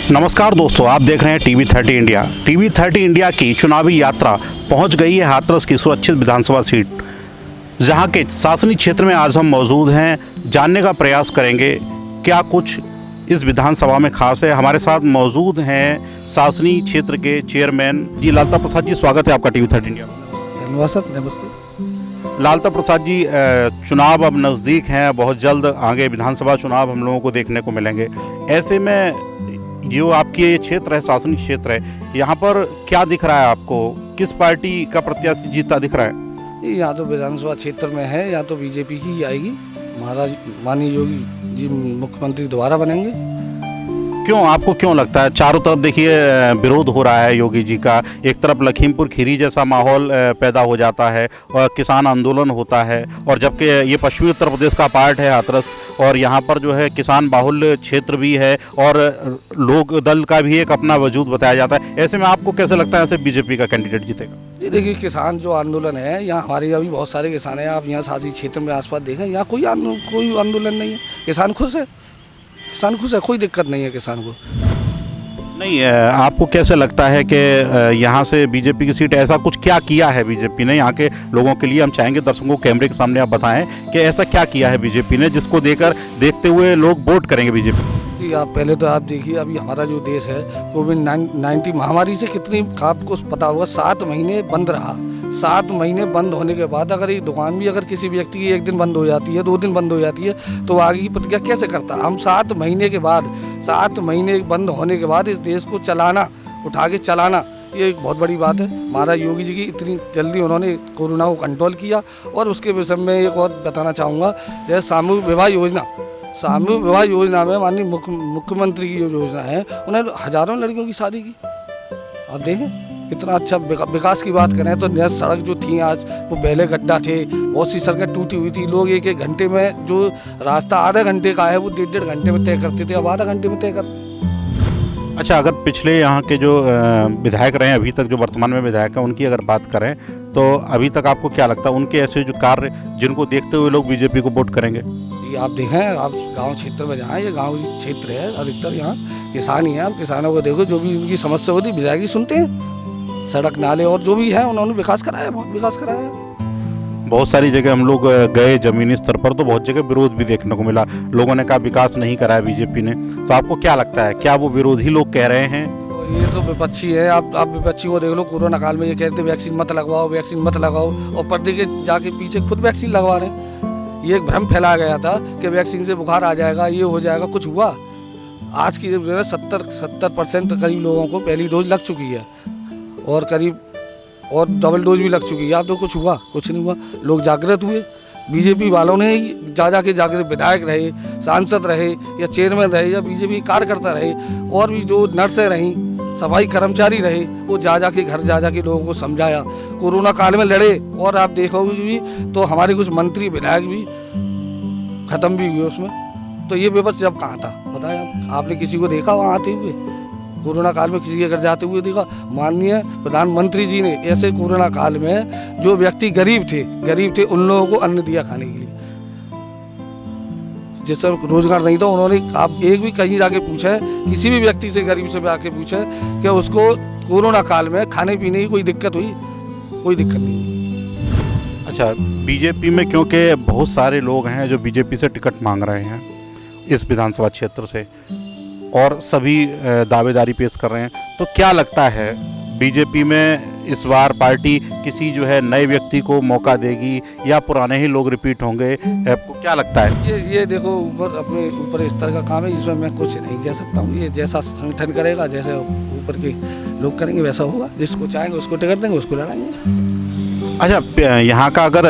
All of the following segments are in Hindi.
नमस्कार दोस्तों, आप देख रहे हैं टीवी 30 इंडिया। टीवी 30 इंडिया की चुनावी यात्रा पहुंच गई है हाथरस की सुरक्षित विधानसभा सीट, जहां के शासनिक क्षेत्र में आज हम मौजूद हैं। जानने का प्रयास करेंगे क्या कुछ इस विधानसभा में खास है। हमारे साथ मौजूद हैं शासनिक क्षेत्र के चेयरमैन जी लालता प्रसाद जी। स्वागत है आपका टीवी 30 इंडिया में। धन्यवाद सर, नमस्ते। लालता प्रसाद जी, चुनाव अब नज़दीक हैं, बहुत जल्द आगे विधानसभा चुनाव हम लोगों को देखने को मिलेंगे। ऐसे में जो आपके ये क्षेत्र है, शासनिक क्षेत्र है, यहाँ पर क्या दिख रहा है आपको? किस पार्टी का प्रत्याशी जीतता दिख रहा है? यहाँ तो विधानसभा क्षेत्र में है, यहाँ तो बीजेपी ही आएगी। महाराज माननीय योगी जी मुख्यमंत्री दोबारा बनेंगे। क्यों, आपको क्यों लगता है? चारों तरफ देखिए विरोध हो रहा है योगी जी का। एक तरफ लखीमपुर खीरी जैसा माहौल पैदा हो जाता है और किसान आंदोलन होता है, और जबकि ये पश्चिमी उत्तर प्रदेश का पार्ट है हाथरस, और यहाँ पर जो है किसान बाहुल्य क्षेत्र भी है और लोक दल का भी एक अपना वजूद बताया जाता है। ऐसे में आपको कैसे लगता है ऐसे बीजेपी का कैंडिडेट जीतेगा? जी देखिए, किसान जो आंदोलन है, यहाँ हमारे यहाँ भी बहुत सारे किसान हैं। आप यहाँ शासनिक क्षेत्र में आसपास देखें, यहाँ कोई आंदोलन नहीं है। किसान खुश है, किसान खुश है, कोई दिक्कत नहीं है किसान को। नहीं, आपको कैसे लगता है कि यहाँ से बीजेपी की सीट, ऐसा कुछ क्या किया है बीजेपी ने यहाँ के लोगों के लिए? हम चाहेंगे दर्शकों को कैमरे के सामने आप बताएं कि ऐसा क्या किया है बीजेपी ने जिसको देखते हुए लोग वोट करेंगे बीजेपी? जी, आप पहले तो आप देखिए, अभी हमारा जो देश है कोविड-19 महामारी से कितनी, आपको पता होगा, 7 महीने बंद रहा। 7 महीने बंद होने के बाद अगर ये दुकान भी अगर किसी व्यक्ति की एक दिन बंद हो जाती है, 2 दिन बंद हो जाती है, तो आगे की प्रतिक्रिया कैसे करता? हम 7 महीने के बाद, 7 महीने बंद होने के बाद इस देश को चलाना, उठा के चलाना, ये एक बहुत बड़ी बात है। महाराज योगी जी की इतनी जल्दी उन्होंने कोरोना को कंट्रोल किया। और उसके विषय में एक और बताना चाहूँगा, जैसे सामूहिक विवाह योजना में माननीय मुख्यमंत्री की जो योजना है, उन्होंने हजारों लड़कियों की शादी की। आप देखें कितना अच्छा विकास की बात करें तो नई सड़क जो थी आज, वो पहले गड्ढा थे, बहुत सी सड़कें टूटी हुई थी। लोग एक घंटे में जो रास्ता आधे घंटे का है, वो 1.5 घंटे में तय करते थे, अब आधा घंटे में तय कर रहे हैं। अच्छा, अगर पिछले यहाँ के जो विधायक रहे हैं, अभी तक जो वर्तमान में विधायक हैं, उनकी अगर बात करें तो अभी तक आपको क्या लगता है उनके ऐसे जो कार्य जिनको देखते हुए लोग बीजेपी को वोट करेंगे? जी, आप देखें, आप गांव क्षेत्र में जाएं, ये गांव क्षेत्र है, अधिकतर यहाँ किसान ही हैं। आप किसानों को देखो, जो भी उनकी समस्या होती है विधायक जी सुनते हैं। सड़क नाले और जो भी है उन्होंने विकास कराया, बहुत विकास कराया है। बहुत सारी जगह हम लोग गए जमीनी स्तर पर, तो बहुत जगह विरोध भी देखने को मिला। लोगों ने कहा विकास नहीं कराया बीजेपी ने। तो आपको क्या लगता है, क्या वो विरोधी लोग कह रहे हैं? ये तो विपक्षी है। आप विपक्षी को देख लो, कोरोना काल में ये कहते वैक्सीन मत लगवाओ, वैक्सीन मत लगाओ, और पर्दे के जाके पीछे खुद वैक्सीन लगवा रहे हैं। ये एक भ्रम फैलाया गया था कि वैक्सीन से बुखार आ जाएगा, ये हो जाएगा, कुछ हुआ? आज की जो है 70% करीब लोगों को पहली डोज लग चुकी है, और करीब और डबल डोज भी लग चुकी है। आप तो कुछ हुआ? कुछ नहीं हुआ। लोग जागृत हुए। बीजेपी वालों ने ही जाके जागृत, विधायक रहे, सांसद रहे या चेयरमैन रहे या बीजेपी कार्यकर्ता रहे, और भी जो नर्सें रहीं, सफाई कर्मचारी रहे, वो जाके घर जाके लोगों को समझाया, कोरोना काल में लड़े। और आप देखोगे भी तो हमारे कुछ मंत्री विधायक भी खत्म भी हुए उसमें। तो ये विपक्ष जब कहाँ था बताया? आपने किसी को देखा वहाँ आते हुए? कोरोना काल में किसी के घर जाते हुए देखा? माननीय प्रधानमंत्री जी ने ऐसे कोरोना काल में जो व्यक्ति गरीब थे उन लोगों को अन्न दिया खाने के लिए, जिससे रोजगार नहीं था। उन्होंने, आप एक भी कहीं जाके पूछा है, किसी भी व्यक्ति से, गरीब से आके पूछा है कि उसको कोरोना काल में खाने पीने की कोई दिक्कत हुई? कोई दिक्कत नहीं। अच्छा, बीजेपी में क्योंकि बहुत सारे लोग हैं जो बीजेपी से टिकट मांग रहे हैं इस विधानसभा क्षेत्र से, और सभी दावेदारी पेश कर रहे हैं, तो क्या लगता है बीजेपी में इस बार पार्टी किसी जो है नए व्यक्ति को मौका देगी या पुराने ही लोग रिपीट होंगे? आपको क्या लगता है? ये देखो, अपने ऊपर स्तर का काम है, इसमें मैं कुछ नहीं कह सकता हूँ। ये जैसा संगठन करेगा, जैसे ऊपर के लोग करेंगे, वैसा होगा। जिसको चाहेंगे उसको टिकट देंगे, उसको लड़ाएंगे। अच्छा, यहाँ का अगर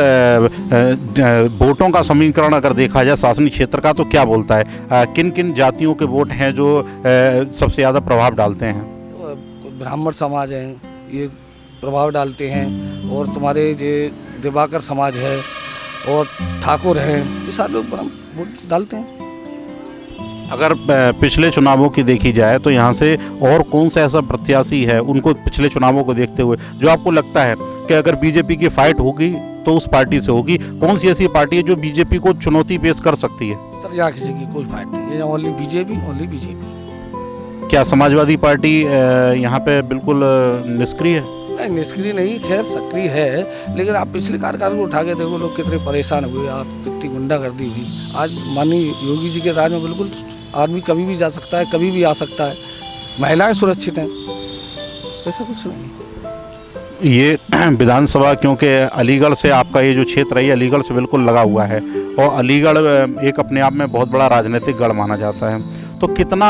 वोटों का समीकरण अगर देखा जाए शासनिक क्षेत्र का, तो क्या बोलता है? किन किन जातियों के वोट हैं जो सबसे ज़्यादा प्रभाव डालते हैं? ब्राह्मण समाज हैं, ये प्रभाव डालते हैं, और तुम्हारे ये दिवाकर समाज है, और ठाकुर हैं, ये सारे लोग वोट डालते हैं। अगर पिछले चुनावों की देखी जाए तो यहाँ से और कौन सा ऐसा प्रत्याशी है उनको पिछले चुनावों को देखते हुए जो आपको लगता है कि अगर बीजेपी की फाइट होगी तो उस पार्टी से होगी? कौन सी ऐसी पार्टी है जो बीजेपी को चुनौती पेश कर सकती है? सर, यहाँ किसी की कोई फाइट नहीं है, ओनली बीजेपी। क्या समाजवादी पार्टी यहाँ पे बिल्कुल निष्क्रिय है? नहीं, निष्क्रिय नहीं, खैर सक्रिय है, लेकिन आप पिछले कार्यकाल को उठा के देखो, लोग कितने परेशान हुए, आप कितनी गुंडागर्दी हुई। आज माननीय योगी जी के राज में बिल्कुल आदमी कभी भी जा सकता है, कभी भी आ सकता है, महिलाएं सुरक्षित हैं, ऐसा कुछ नहीं। ये विधानसभा क्योंकि अलीगढ़ से आपका ये जो क्षेत्र है ये अलीगढ़ से बिल्कुल लगा हुआ है और अलीगढ़ एक अपने आप में बहुत बड़ा राजनीतिक गढ़ माना जाता है, तो कितना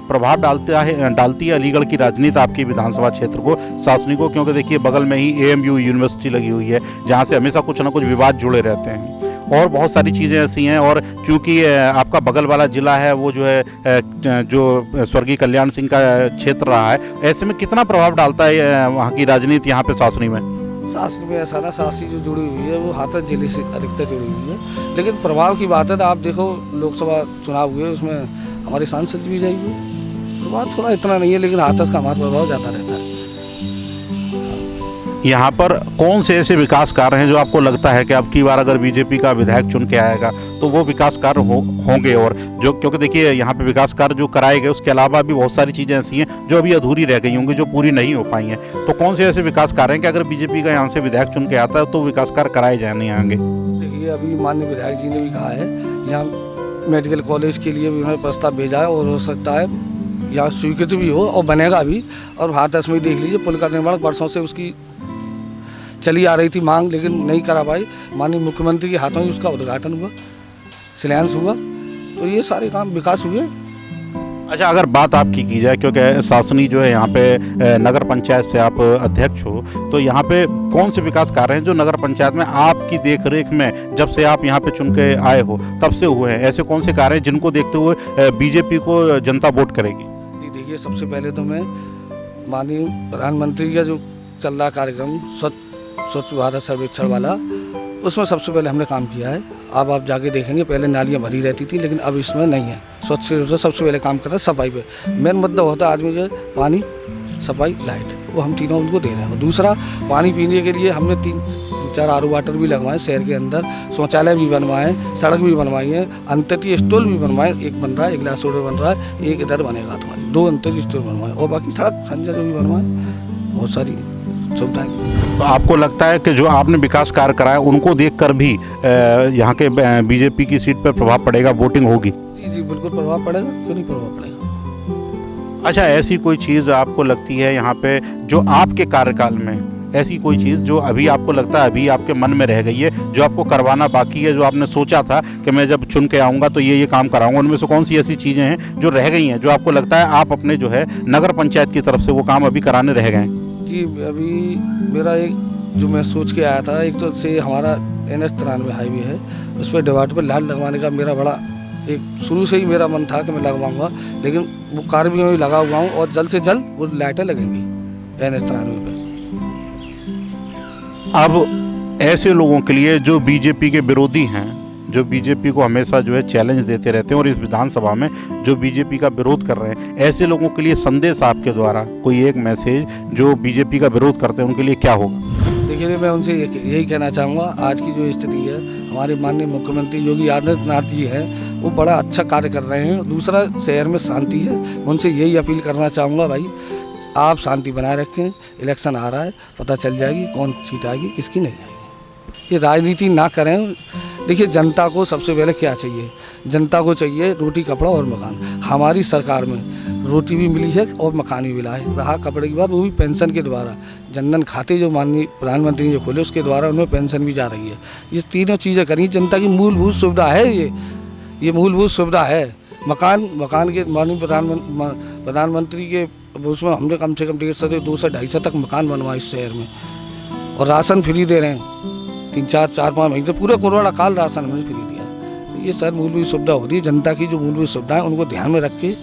प्रभाव डालती है अलीगढ़ की राजनीति आपकी विधानसभा क्षेत्र को, शासनिकों? क्योंकि देखिए बगल में ही AMU यूनिवर्सिटी लगी हुई है जहाँ से हमेशा कुछ ना कुछ विवाद जुड़े रहते हैं और बहुत सारी चीज़ें ऐसी हैं, और क्योंकि आपका बगल वाला ज़िला है वो जो है जो स्वर्गीय कल्याण सिंह का क्षेत्र रहा है, ऐसे में कितना प्रभाव डालता है वहाँ की राजनीति यहाँ पे शासनी में? शास्त्र में ऐसा ना, शास्त्री जो जुड़ी हुई है वो हाथरस जिले से अधिकतर जुड़ी हुई है, लेकिन प्रभाव की बात है तो आप देखो लोकसभा चुनाव हुए उसमें हमारे सांसद भी जाएंगे, प्रभाव थोड़ा इतना नहीं है, लेकिन हाथरस का हमारा प्रभाव ज़्यादा रहता है। यहाँ पर कौन से ऐसे विकास कार्य हैं जो आपको लगता है कि अब की बार अगर बीजेपी का विधायक चुन के आएगा तो वो विकास कार्य होंगे, और जो क्योंकि देखिए यहाँ पे विकास कार्य जो कराए गए उसके अलावा भी बहुत सारी चीज़ें ऐसी हैं जो अभी अधूरी रह गई होंगी, जो पूरी नहीं हो पाई हैं, तो कौन से ऐसे विकास कार्य हैं कि अगर बीजेपी का यहाँ से विधायक चुन के आता है तो विकास कार्य कराए जाने आएंगे? देखिए अभी माननीय विधायक जी ने भी कहा है यहाँ मेडिकल कॉलेज के लिए भी उन्होंने प्रस्ताव भेजा है, और हो सकता है यहाँ स्वीकृत भी हो और बनेगा भी। और हाथरस में देख लीजिए पुल का निर्माण वर्षों से उसकी चली आ रही थी मांग, लेकिन नहीं करा पाई, माननीय मुख्यमंत्री के हाथों ही उसका उद्घाटन हुआ, शिलान्यास हुआ, तो ये सारे काम विकास हुए। अच्छा, अगर बात आपकी की जाए क्योंकि शासनी जो है यहाँ पे नगर पंचायत से आप अध्यक्ष हो, तो यहाँ पे कौन से विकास कार्य हैं जो नगर पंचायत में आपकी देख रेख में जब से आप यहाँ पे चुन के आए हो तब से हुए हैं? ऐसे कौन से कार्य हैं जिनको देखते हुए बीजेपी को जनता वोट करेगी? जी देखिए, सबसे पहले तो मैं माननीय प्रधानमंत्री का जो चल रहा कार्यक्रम स्वच्छ भारत सर्वेक्षण वाला, उसमें सबसे पहले हमने काम किया है। अब आप जाके देखेंगे पहले नालियाँ भरी रहती थी, लेकिन अब इसमें नहीं है। स्वच्छ से सबसे पहले काम कर रहे हैं सफाई पे, मेन मुद्दा होता है आदमी के पानी, सफाई, लाइट, वो हम तीनों उनको दे रहे हैं। और दूसरा, पानी पीने के लिए हमने 3-4 RO वाटर भी लगवाए शहर के अंदर, शौचालय भी बनवाए, सड़क भी बनवाई है, अंतर्राष्ट्रीय स्टॉल भी बनवाए, एक बन रहा है, एक ग्लास रोड बन रहा है, एक इधर बनेगा तुम्हारी, 2 अंतर्राष्ट्रीय स्टॉल बनवाए, और बाकी सड़क संजय जो भी बनवाए, बहुत सारी सुविधाएँ। तो आपको लगता है कि जो आपने विकास कार्य कराया उनको देखकर भी यहाँ के बीजेपी की सीट पर प्रभाव पड़ेगा, वोटिंग होगी? जी बिल्कुल प्रभाव पड़ेगा, क्यों नहीं प्रभाव पड़ेगा। अच्छा, ऐसी कोई चीज़ आपको लगती है यहाँ पे जो आपके कार्यकाल में, ऐसी कोई चीज़ जो अभी आपको लगता है अभी आपके मन में रह गई है, जो आपको करवाना बाकी है, जो आपने सोचा था कि मैं जब चुन के आऊँगा तो ये काम कराऊंगा, उनमें से कौन सी ऐसी चीज़ें हैं जो रह गई हैं जो आपको लगता है आप अपने जो है नगर पंचायत की तरफ से वो काम अभी कराने रह गए हैं? जी अभी मेरा एक जो मैं सोच के आया था, एक तो से हमारा NH 93 हाईवे है, उस पर डिवाइडर पर लाइट लगवाने का मेरा बड़ा एक शुरू से ही मेरा मन था कि मैं लगवाऊंगा, लेकिन वो कार्य भी मैं लगा हुआ हूँ और जल्द से जल्द वो लाइटें लगेंगी NH 93 पे। अब ऐसे लोगों के लिए जो बीजेपी के विरोधी हैं, जो बीजेपी को हमेशा जो है चैलेंज देते रहते हैं और इस विधानसभा में जो बीजेपी का विरोध कर रहे हैं, ऐसे लोगों के लिए संदेश आपके द्वारा कोई एक मैसेज जो बीजेपी का विरोध करते हैं उनके लिए क्या होगा? देखिए, मैं उनसे यही कहना चाहूँगा, आज की जो स्थिति है, हमारे माननीय मुख्यमंत्री योगी आदित्यनाथ जी हैं, वो बड़ा अच्छा कार्य कर रहे हैं। दूसरा, शहर में शांति है, मैं उनसे यही अपील करना चाहूँगा, भाई आप शांति बनाए रखें, इलेक्शन आ रहा है, पता चल जाएगी कौन सीट आएगी किसकी नहीं आएगी। ये राजनीति ना करें। देखिए, जनता को सबसे पहले क्या चाहिए? जनता को चाहिए रोटी, कपड़ा और मकान। हमारी सरकार में रोटी भी मिली है और मकान भी मिला है। रहा कपड़े की बात, वो भी पेंशन के द्वारा, जनधन खाते जो माननीय प्रधानमंत्री ने खोले उसके द्वारा उनमें पेंशन भी जा रही है। ये तीनों चीज़ें करी, जनता की मूलभूत सुविधा है, ये मूलभूत सुविधा है। मकान के माननीय प्रधानमंत्री के उसमें हमने कम से कम 150 200-250 तक मकान बनवाए इस शहर में, और राशन फ्री दे रहे हैं 3-4-5 महीने, पूरे कोरोना काल राशन हमने फ्री दिया। तो ये सर मूलभूत सुविधा होती है, जनता की जो मूलभूत सुविधाएं उनको ध्यान में रख के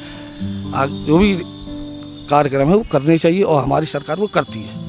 जो भी कार्यक्रम है वो करने चाहिए, और हमारी सरकार वो करती है।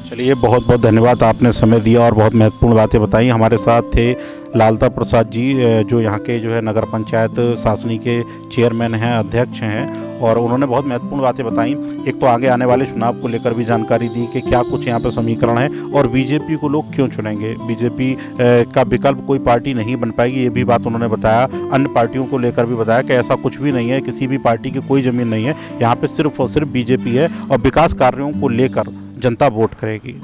चलिए, बहुत बहुत धन्यवाद, आपने समय दिया और बहुत महत्वपूर्ण बातें बताई। हमारे साथ थे लालता प्रसाद जी, जो यहाँ के जो है नगर पंचायत शासनी के चेयरमैन हैं, अध्यक्ष हैं, और उन्होंने बहुत महत्वपूर्ण बातें बताई। एक तो आगे आने वाले चुनाव को लेकर भी जानकारी दी कि क्या कुछ यहाँ पर समीकरण है और बीजेपी को लोग क्यों चुनेंगे, बीजेपी का विकल्प कोई पार्टी नहीं बन पाएगी, ये भी बात उन्होंने बताया। अन्य पार्टियों को लेकर भी बताया कि ऐसा कुछ भी नहीं है, किसी भी पार्टी की कोई ज़मीन नहीं है, यहाँ पे सिर्फ और सिर्फ बीजेपी है और विकास कार्यों को लेकर जनता वोट करेगी।